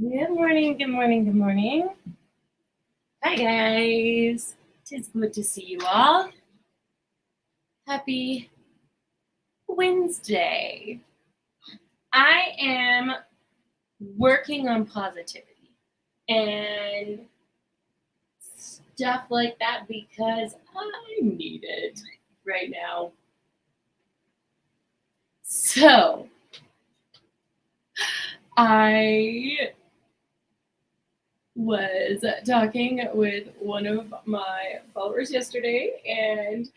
Good morning, good morning, good morning. Hi, guys. It's good to see you all. Happy Wednesday. I am working on positivity and stuff like that because I need it right now. So, I was talking with one of my followers yesterday and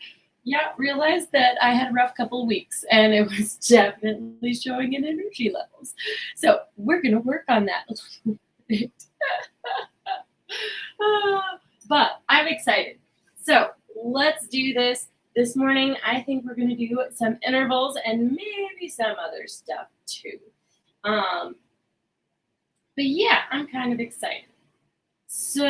realized that I had a rough couple of weeks and it was definitely showing in energy levels. So we're gonna work on that a little bit. But I'm excited. So let's do this. This morning, I think we're gonna do some intervals and maybe some other stuff too. Um, but yeah, I'm kind of excited. So,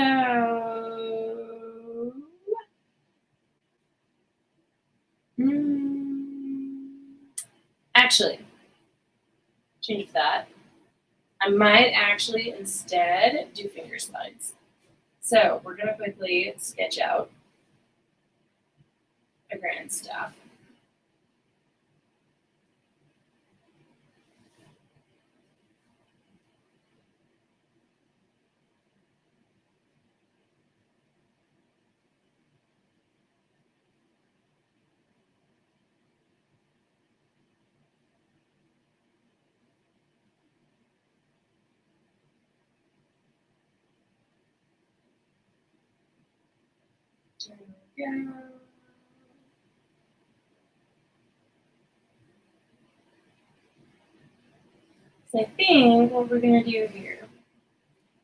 mm, actually, change that. I might actually instead do finger slides. So we're gonna quickly sketch out a grand staff. There we go. So I think what we're gonna do here.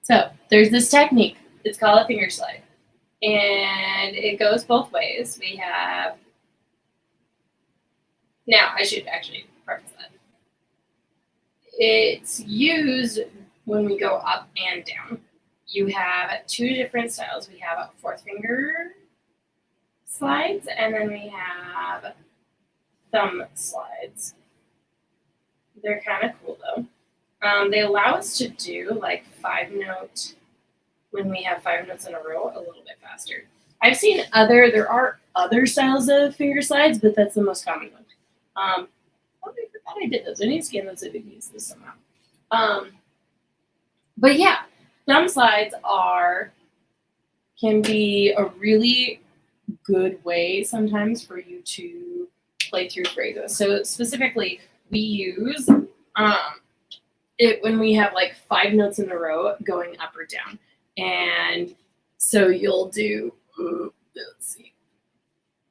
So there's this technique. It's called a finger slide, and it goes both ways. We have now. I should actually preface that. It's used when we go up and down. You have two different styles. We have fourth finger slides, and then we have thumb slides. They're kind of cool though. They allow us to do like 5 note when we have 5 notes in a row a little bit faster. I've seen there are other styles of finger slides, but that's the most common one. I forgot I did those. I need to scan those. I did use this somehow. But yeah, thumb slides can be a really good way sometimes for you to play through phrases. So specifically, we use it when we have like 5 notes in a row going up or down, and so you'll do. Let's see.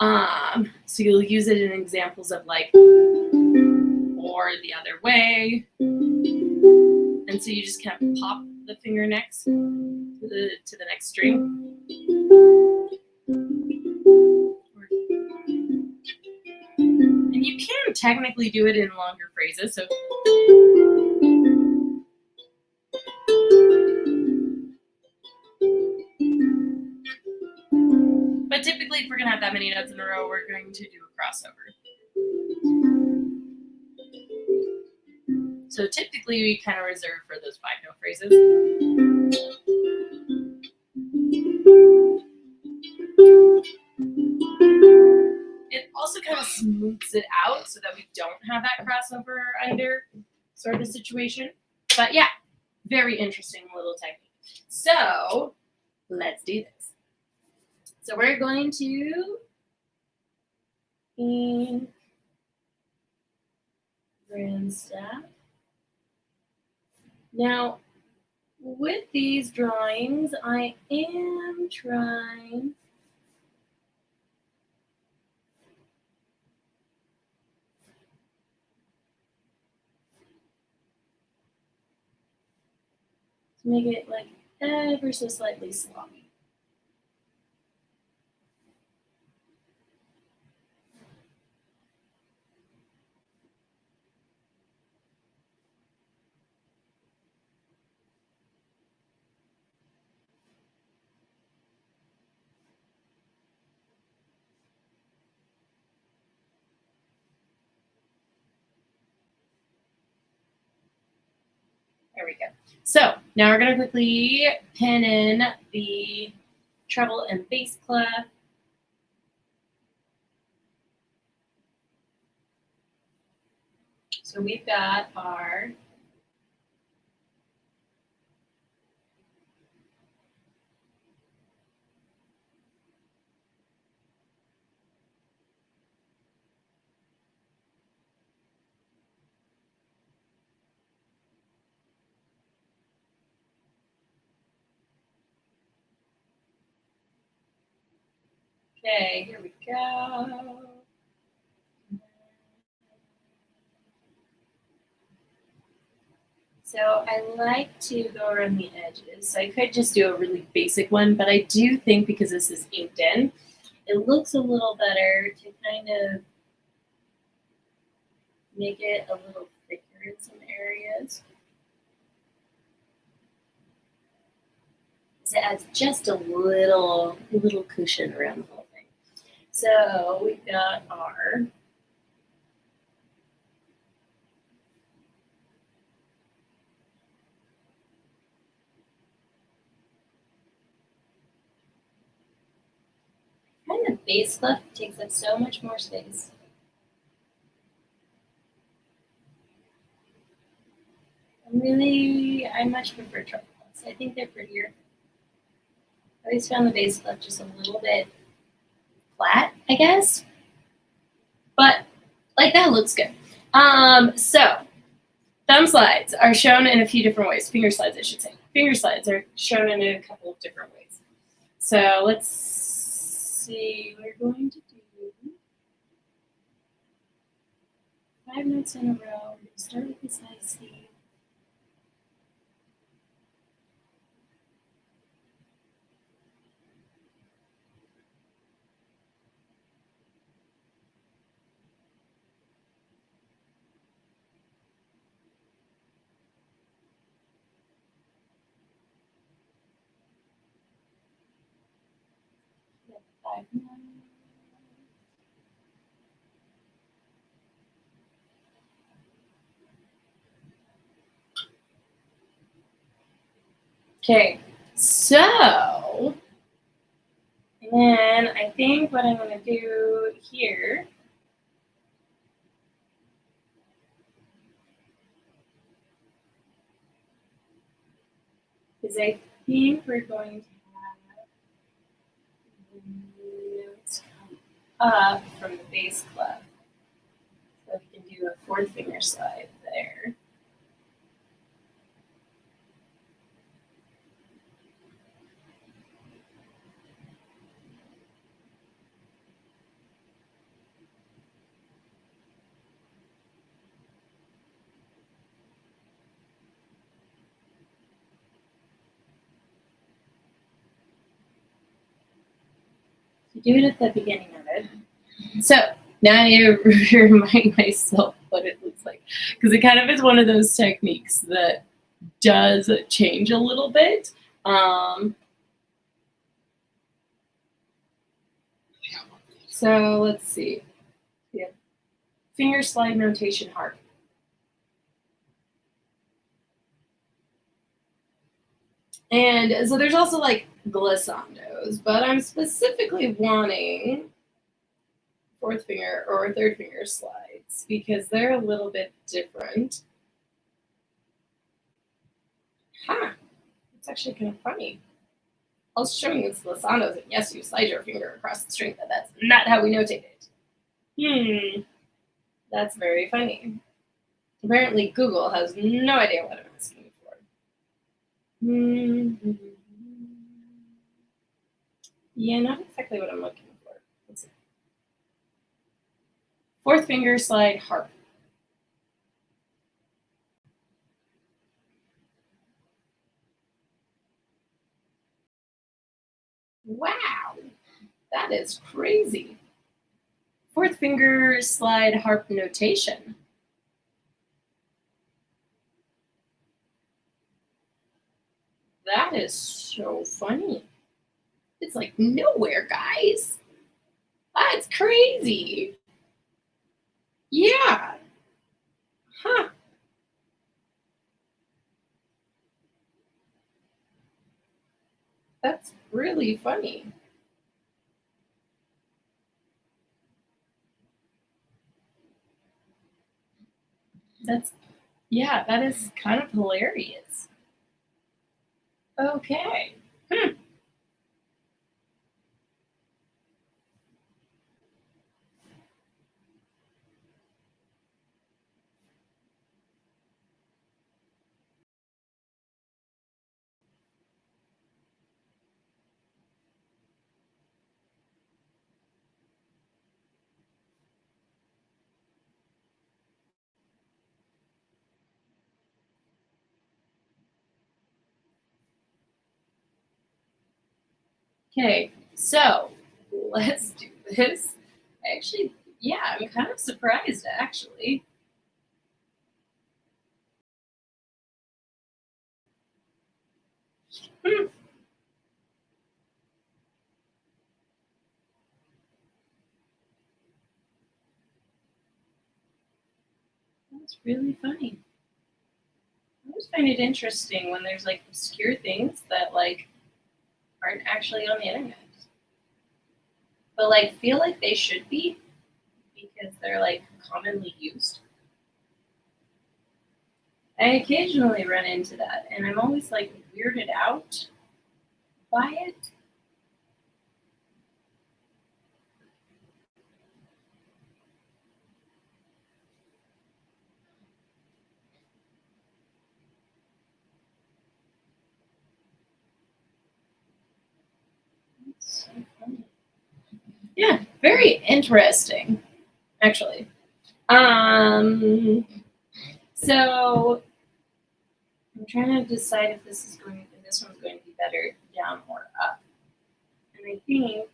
So you'll use it in examples of like, or the other way, and so you just kind of pop the finger next to the next string. And you can technically do it in longer phrases. So but typically if we're gonna have that many notes in a row, we're going to do a crossover. So typically we kind of reserve for those 5 note phrases. It also kind of smooths it out so that we don't have that crossover under sort of situation. But yeah, very interesting little technique. So let's do this. So we're going to ink grand staff. Now, with these drawings, I am trying to make it like ever so slightly sloppy. There we go. So Now we're going to quickly pin in the treble and bass clef. So we've got our okay, here we go. So I like to go around the edges. So I could just do a really basic one, but I do think because this is inked in, it looks a little better to kind of make it a little thicker in some areas. So it adds just a little cushion around the whole thing. So we've got our and the bass clef takes up so much more space. I much prefer treble clefs. I think they're prettier. I always found the bass clef just a little bit flat, I guess. But like that looks good. So thumb slides are shown in a few different ways. Finger slides, I should say. Finger slides are shown in a couple of different ways. So let's see. We're going to do 5 notes in a row. We're going to start with this high C. Okay, so, and then I think what I'm going to do here is I think we're going to have notes come up from the bass clef. So we can do a 4th finger slide there. Do it at the beginning of it. So now I remind myself what it looks like, because it kind of is one of those techniques that does change a little bit. So let's see. Yeah. Finger slide notation harp. And so there's also like glissandos, but I'm specifically wanting 4th finger or 3rd finger slides because they're a little bit different. Huh. It's actually kind of funny. I was showing it's glissandos, and yes, you slide your finger across the string, but that's not how we notate it. That's very funny. Apparently, Google has no idea what I'm asking for. Yeah, not exactly what I'm looking for. Let's see. 4th finger slide harp. Wow, that is crazy. 4th finger slide harp notation. That is so funny. It's like nowhere, guys. That's crazy. Yeah. Huh. That's really funny. That's, yeah, that is kind of hilarious. Okay. Hmm. Okay, so let's do this. Actually, yeah, I'm kind of surprised actually. Hmm, that's really funny. I always find it interesting when there's like obscure things that like aren't actually on the internet, but like feel like they should be because they're like commonly used. I occasionally run into that, and I'm always like weirded out by it. It's so funny. Yeah, very interesting, actually. Um, so I'm trying to decide if this one's going to be better down or up, and I think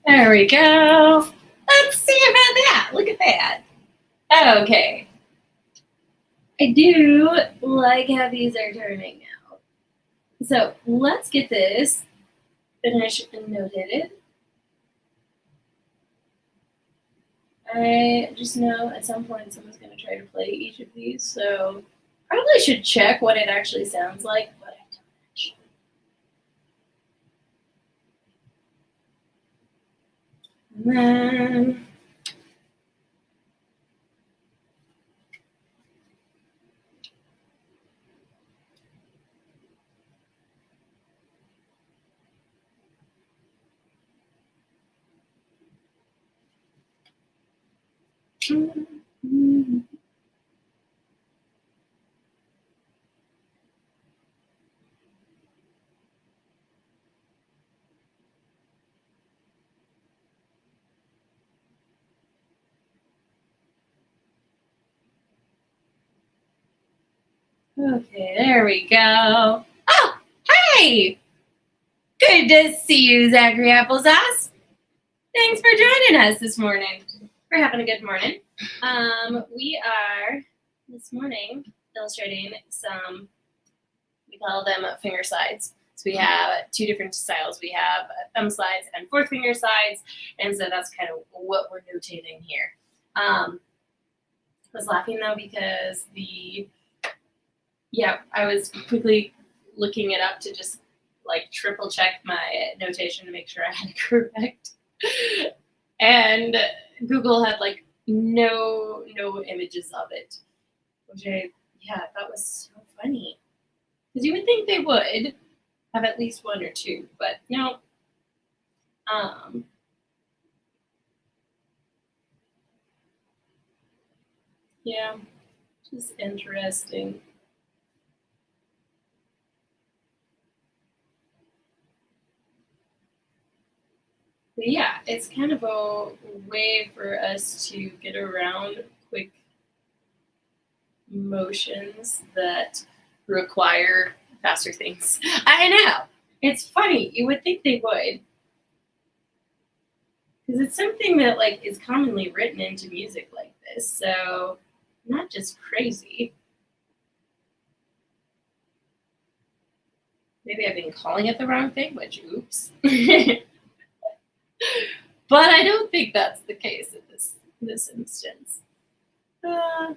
there we go. Let's see about that. Look at that. Okay. I do like how these are turning out. So let's get this finished and notated. I just know at some point someone's going to try to play each of these, so probably should check what it actually sounds like, but I don't actually. And then, okay, there we go. Oh, hey! Good to see you, Zachary Applesauce. Thanks for joining us this morning. We're having a good morning. We are this morning illustrating some, we call them finger slides. So we have two different styles. We have thumb slides and fourth finger slides, and so that's kind of what we're notating here. I was laughing though because I was quickly looking it up to just like triple check my notation to make sure I had it correct. And Google had like no images of it, which I thought was so funny. Because you would think they would have at least one or two, but no. Um, yeah, just interesting. But yeah, it's kind of a way for us to get around quick motions that require faster things. I know. It's funny. You would think they would. Because it's something that like is commonly written into music like this. So not just crazy. Maybe I've been calling it the wrong thing, which oops. But I don't think that's the case in this instance. Uh,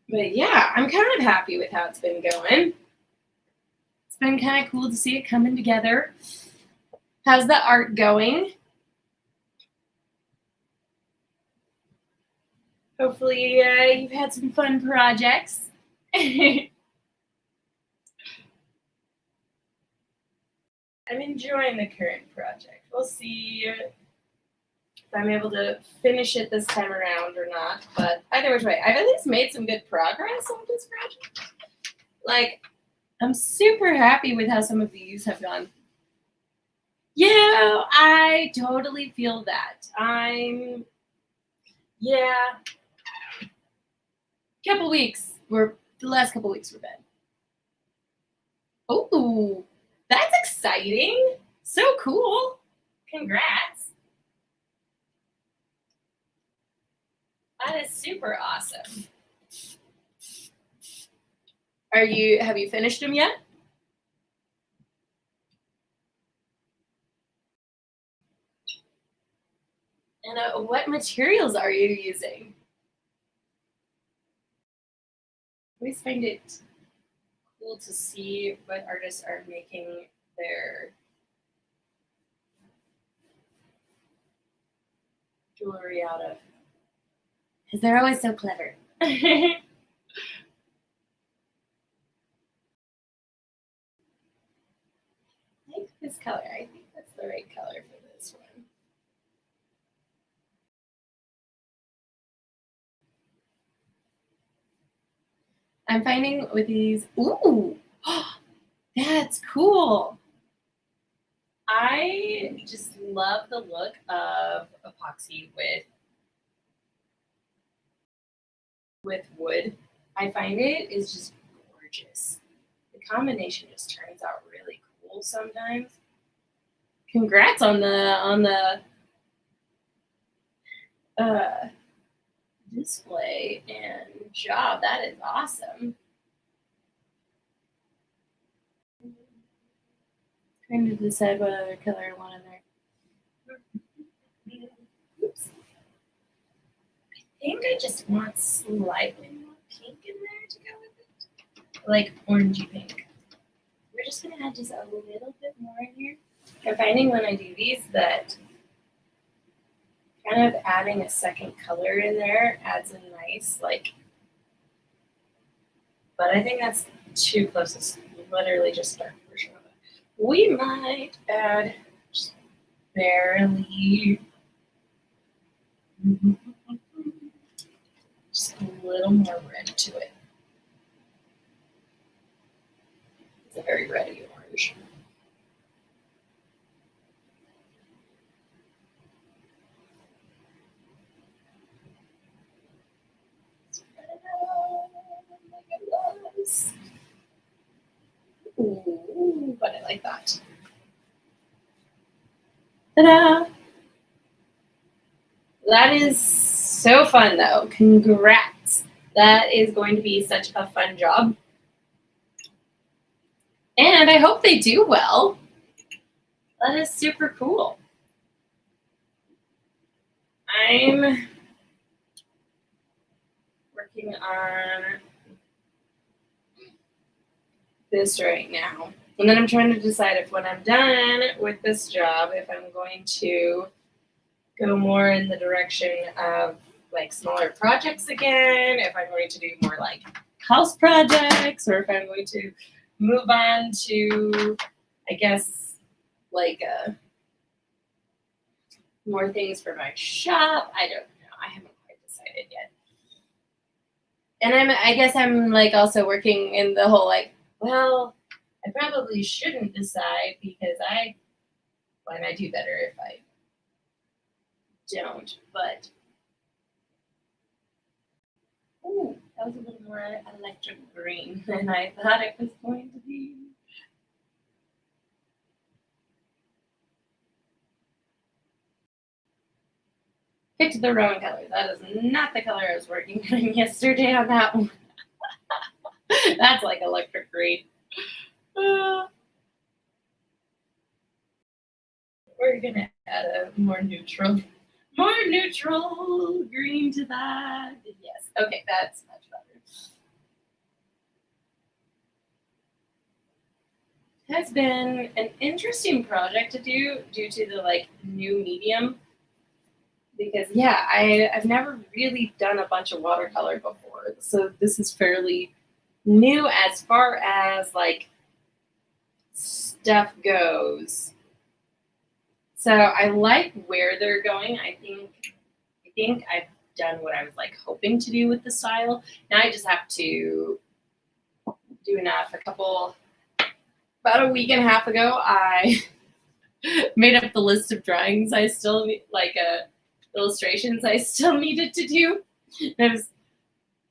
but yeah, I'm kind of happy with how it's been going. It's been kind of cool to see it coming together. How's the art going? Hopefully, you've had some fun projects. I'm enjoying the current project. We'll see if I'm able to finish it this time around or not. But either which way, I've at least made some good progress on this project. Like, I'm super happy with how some of these have gone. Yeah, I totally feel that. Yeah, couple weeks. The last couple weeks were bad. Oh, that's exciting. So cool. Congrats. That is super awesome. Have you finished them yet? And what materials are you using? I always find it cool to see what artists are making their jewelry out of. Because they're always so clever. I like this color. I think that's the right color for this one. I'm finding with these, ooh, that's cool. I just love the look of epoxy with wood. I find it is just gorgeous. The combination just turns out really cool sometimes. Congrats on the uh, display and job. That is awesome. Trying to decide what other color I want in there. Oops. I think I just want slightly more pink in there to go with it. Like orangey pink. We're just gonna add just a little bit more in here. I'm finding when I do these that kind of adding a second color in there adds a nice like, but I think that's too close. It's literally just a dark version of it. We might add just barely, just a little more red to it. It's a very reddy orange. Ooh, but I like that. Ta-da! That is so fun, though. Congrats. That is going to be such a fun job. And I hope they do well. That is super cool. I'm working on this right now. And then I'm trying to decide if when I'm done with this job, if I'm going to go more in the direction of like smaller projects again, if I'm going to do more like house projects, or if I'm going to move on to, I guess, like more things for my shop. I don't know. I haven't quite decided yet. And I guess I'm like also working in the whole like, well, I probably shouldn't decide because I might do better if I don't. But ooh, that was a little more electric green than I thought it was going to be. Picked the wrong color. That is not the color I was working on yesterday on that one. That's like electric green. Uh, we're gonna add a more neutral green to that. Yes. Okay, that's much better. Has been an interesting project to do due to the like new medium because yeah, I've never really done a bunch of watercolor before, so this is fairly new as far as like stuff goes. So I like where they're going. I think I've done what I was like hoping to do with the style. Now I just have to do enough. About a week and a half ago, I made up the list of drawings I still need, like illustrations I still needed to do. It was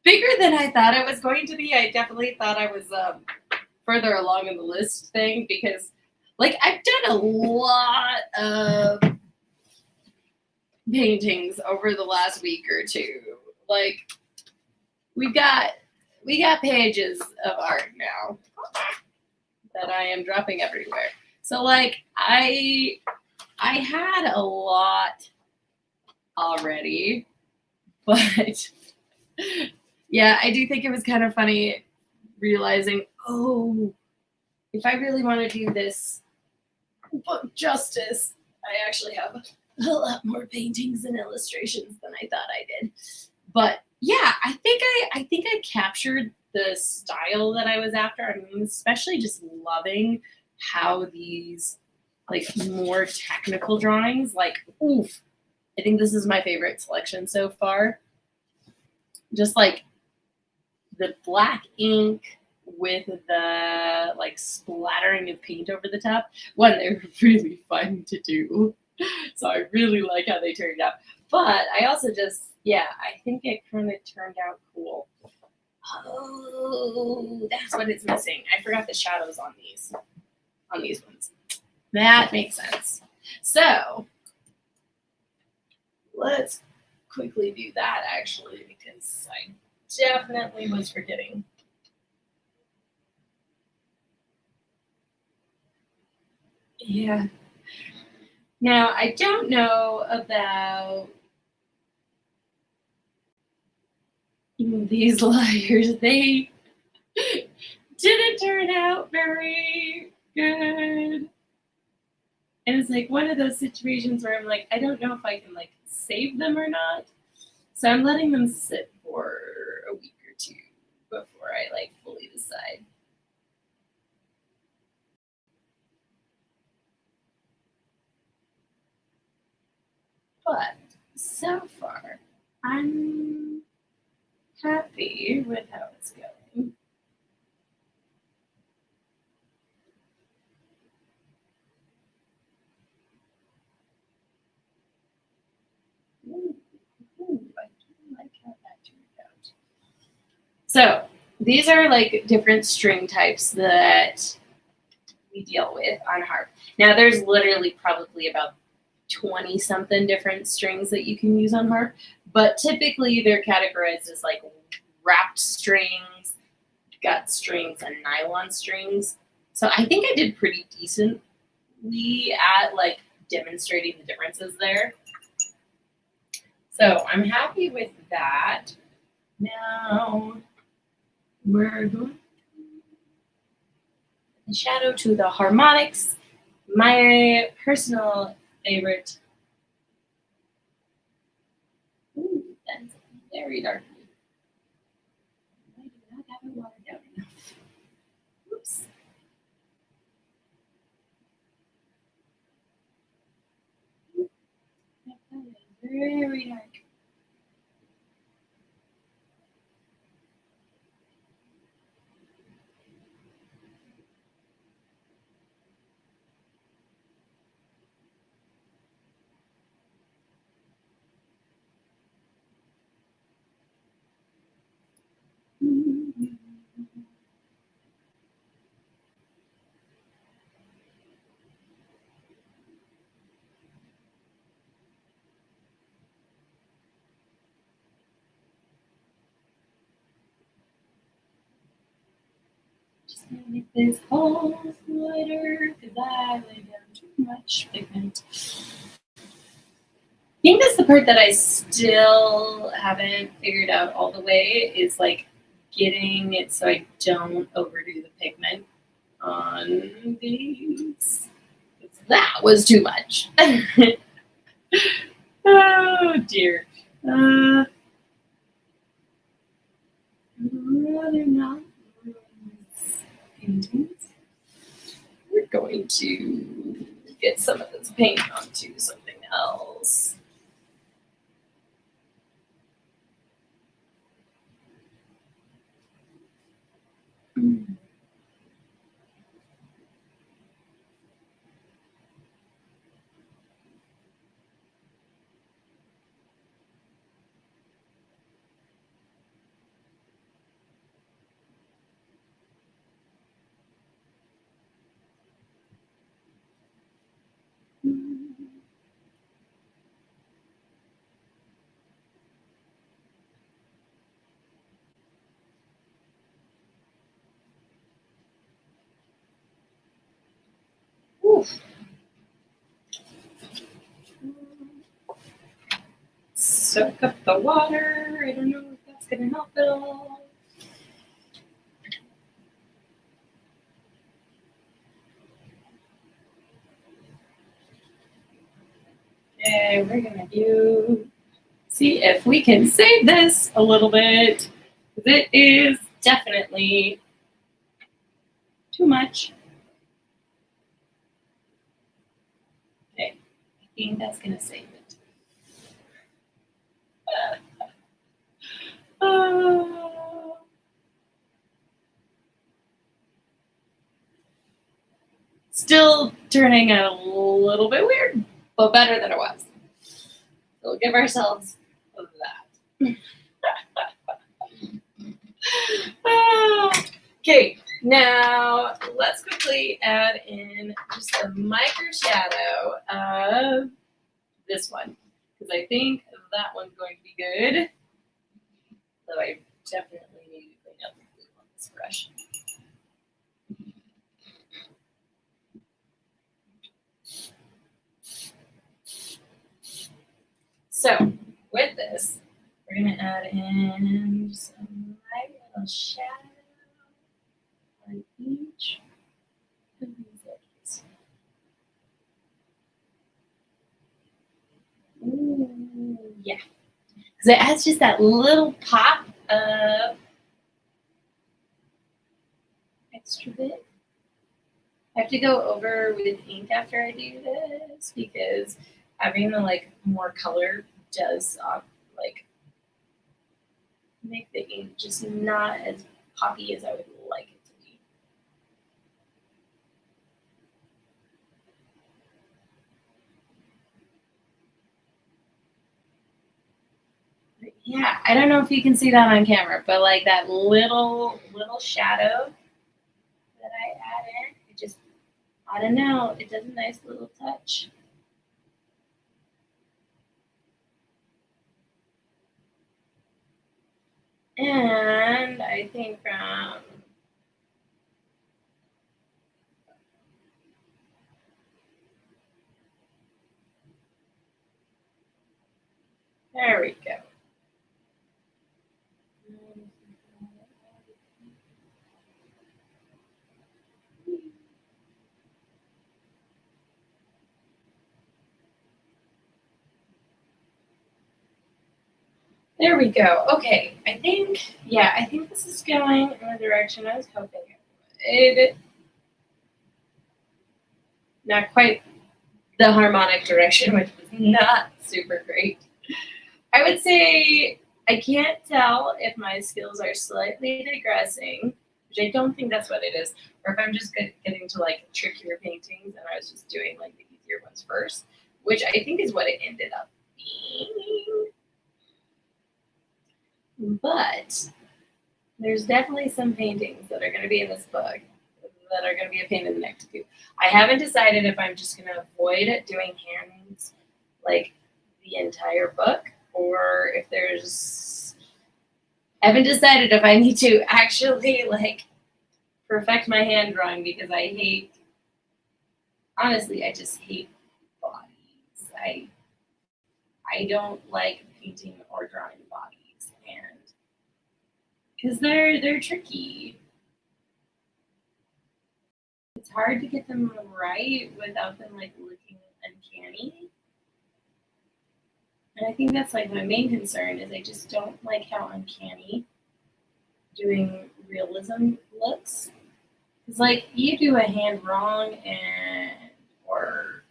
bigger than I thought it was going to be. I definitely thought I was further along in the list thing because, like, I've done a lot of paintings over the last week or two. Like, we got pages of art now that I am dropping everywhere. So like I had a lot already, but yeah, I do think it was kind of funny realizing, oh, if I really want to do this book justice, I actually have a lot more paintings and illustrations than I thought I did. But yeah, I think I captured the style that I was after. I mean, especially just loving how these like more technical drawings, like oof, I think this is my favorite selection so far. Just like the black ink with the like splattering of paint over the top. One, they're really fun to do. So I really like how they turned out. But I also just, yeah, I think it kind of turned out cool. Oh, that's what it's missing. I forgot the shadows on these ones. That makes sense. So let's quickly do that actually because I definitely was forgetting. Yeah. Now I don't know about these liars. They didn't turn out very good. And it's like one of those situations where I'm like, I don't know if I can like save them or not. So I'm letting them sit for a week or two before I like fully decide. But so far, I'm happy with how it's going. Ooh, I do like how that turned out. So these are like different string types that we deal with on harp. Now there's literally probably about 20 something different strings that you can use on harp, but typically they're categorized as like wrapped strings, gut strings, and nylon strings. So I think I did pretty decently at like demonstrating the differences there. So I'm happy with that. Now we're going the shadow to the harmonics. My personal favorite. Ooh, that's very dark. I do not have it watered down enough. Oops. That is very dark. gonna make this whole lighter because I laid down too much pigment. I think that's the part that I still haven't figured out all the way is like getting it so I don't overdo the pigment on these. That was too much. Oh dear. I'd rather not paintings. We're going to get some of this paint onto something else. Oof. Soak up the water. I don't know if that's going to help at all. Okay, we're going to see if we can save this a little bit. It is definitely too much. Okay, I think that's going to save it. Still turning out a little bit weird, but better than it was. We'll give ourselves that. Okay, now let's quickly add in just a micro shadow of this one, because I think that one's going to be good. So I definitely need to clean up the glue on this brush. So with this, we're going to add in some light little shadow on each of these edges. Ooh, yeah. Because it adds just that little pop of extra bit. I have to go over with ink after I do this because having the like more color does like make the ink just not as poppy as I would like it to be. But yeah, I don't know if you can see that on camera, but like that little shadow that I add in, it just, I don't know, it does a nice little touch. And I think from there we go. There we go. Okay, I think this is going in the direction I was hoping it would. Not quite the harmonic direction, which was not super great. I would say I can't tell if my skills are slightly digressing, which I don't think that's what it is, or if I'm just getting to like trickier paintings and I was just doing like the easier ones first, which I think is what it ended up being. But there's definitely some paintings that are going to be in this book that are going to be a pain in the neck to do. I haven't decided if I'm just going to avoid doing hands like the entire book, or if I haven't decided if I need to actually like perfect my hand drawing because I hate, honestly, I just hate bodies. I don't like painting or drawing bodies, and because they're tricky. It's hard to get them right without them like looking uncanny. And I think that's like my main concern is I just don't like how uncanny doing realism looks. It's like you do a hand wrong and or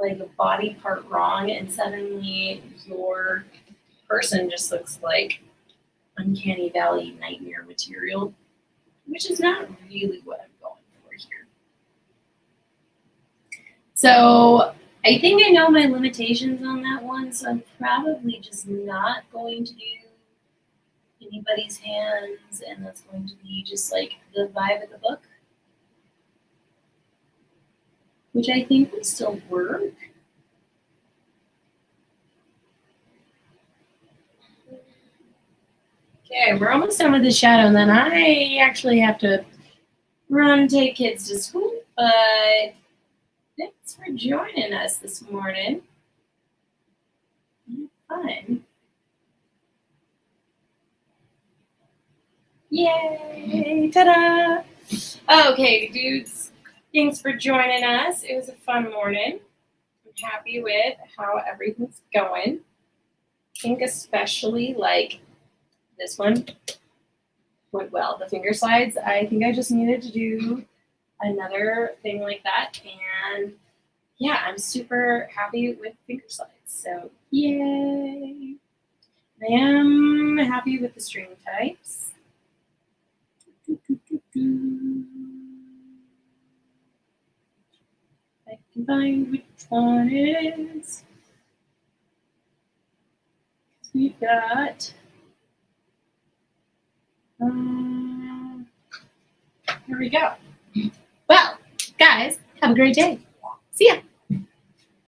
like a body part wrong and suddenly your person just looks like uncanny valley nightmare material, which is not really what I'm going for here. So I think I know my limitations on that one, so I'm probably just not going to do anybody's hands, and that's going to be just like the vibe of the book, which I think would still work. Okay, we're almost done with the shadow, and then I actually have to run take kids to school, but thanks for joining us this morning. Fun. Yay! Ta-da! Okay, dudes, thanks for joining us. It was a fun morning. I'm happy with how everything's going. I think especially like this one went well. The finger slides, I think I just needed to do another thing like that. And yeah, I'm super happy with finger slides. So yay! I am happy with the string types. I can find which one it is. We've got here we go. Well, guys, have a great day. See ya.